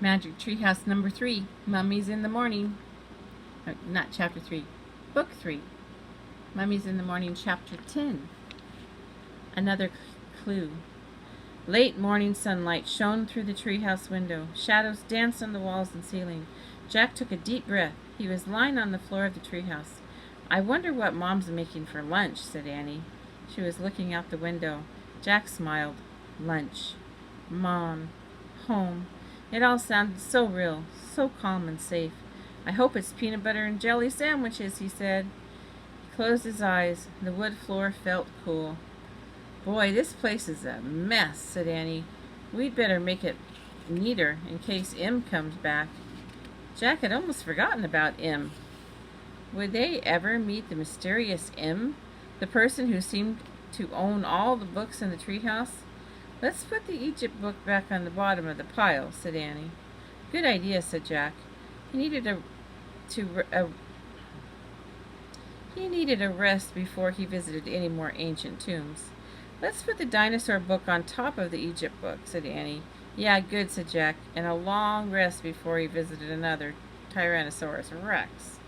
Magic Treehouse number 3, Mummies in the Morning. Not chapter 3, book 3. Mummies in the Morning, chapter 10. Another clue. Late morning sunlight shone through the treehouse window. Shadows danced on the walls and ceiling. Jack took a deep breath. He was lying on the floor of the treehouse. "I wonder what Mom's making for lunch," said Annie. She was looking out the window. Jack smiled. Lunch. Mom. Home. It all sounded so real, so calm and safe. "I hope it's peanut butter and jelly sandwiches," he said. He closed his eyes. The wood floor felt cool. "Boy, this place is a mess," said Annie. "We'd better make it neater in case Em comes back." Jack had almost forgotten about Em. Would they ever meet the mysterious Em, the person who seemed to own all the books in the treehouse? "Let's put the Egypt book back on the bottom of the pile," said Annie. "Good idea," said Jack. He needed a rest before he visited any more ancient tombs. "Let's put the dinosaur book on top of the Egypt book," said Annie. "Yeah, good," said Jack, and a long rest before he visited another Tyrannosaurus Rex.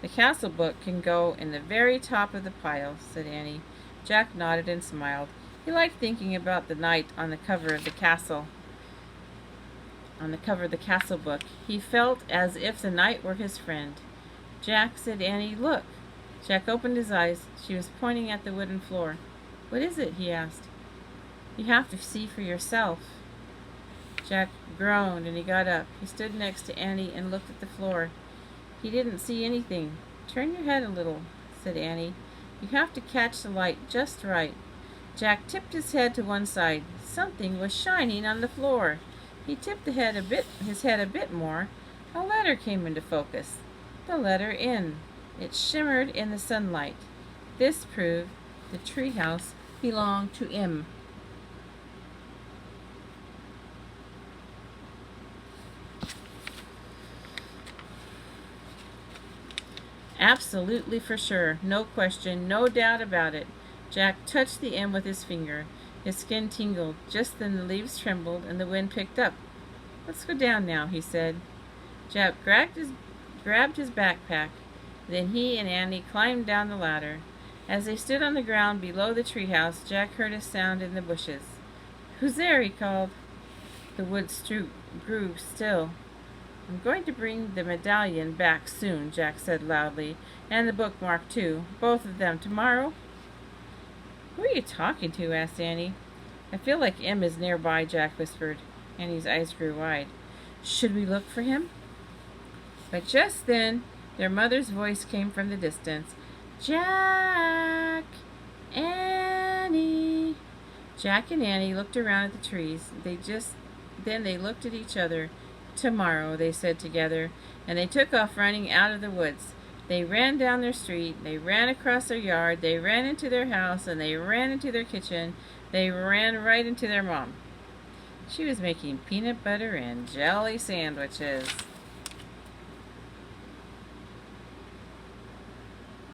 "The castle book can go in the very top of the pile," said Annie. Jack nodded and smiled. He liked thinking about the night on the cover of the castle book. He felt as if the night were his friend. "Jack," said Annie, "look." Jack opened his eyes. She was pointing at the wooden floor. "What is it?" he asked. "You have to see for yourself." Jack groaned and he got up. He stood next to Annie and looked at the floor. He didn't see anything. "Turn your head a little," said Annie. "You have to catch the light just right." Jack tipped his head to one side. Something was shining on the floor. He tipped his head a bit more. A letter came into focus. The letter N. It shimmered in the sunlight. This proved the treehouse belonged to Em. Absolutely for sure. No question, no doubt about it. Jack touched the M with his finger. His skin tingled. Just then the leaves trembled and the wind picked up. "Let's go down now," he said. Jack grabbed his backpack. Then he and Annie climbed down the ladder. As they stood on the ground below the treehouse, Jack heard a sound in the bushes. "Who's there?" he called. The woods grew still. "I'm going to bring the medallion back soon," Jack said loudly, "and the bookmark too. Both of them tomorrow." "Who are you talking to?" asked Annie. "I feel like Em is nearby," Jack whispered. Annie's eyes grew wide. "Should we look for him?" But just then, their mother's voice came from the distance. "Jack! Annie!" Jack and Annie looked around at the trees. Then they looked at each other. "Tomorrow," they said together, and they took off running out of the woods. They ran down their street, they ran across their yard, they ran into their house, and they ran into their kitchen. They ran right into their mom. She was making peanut butter and jelly sandwiches.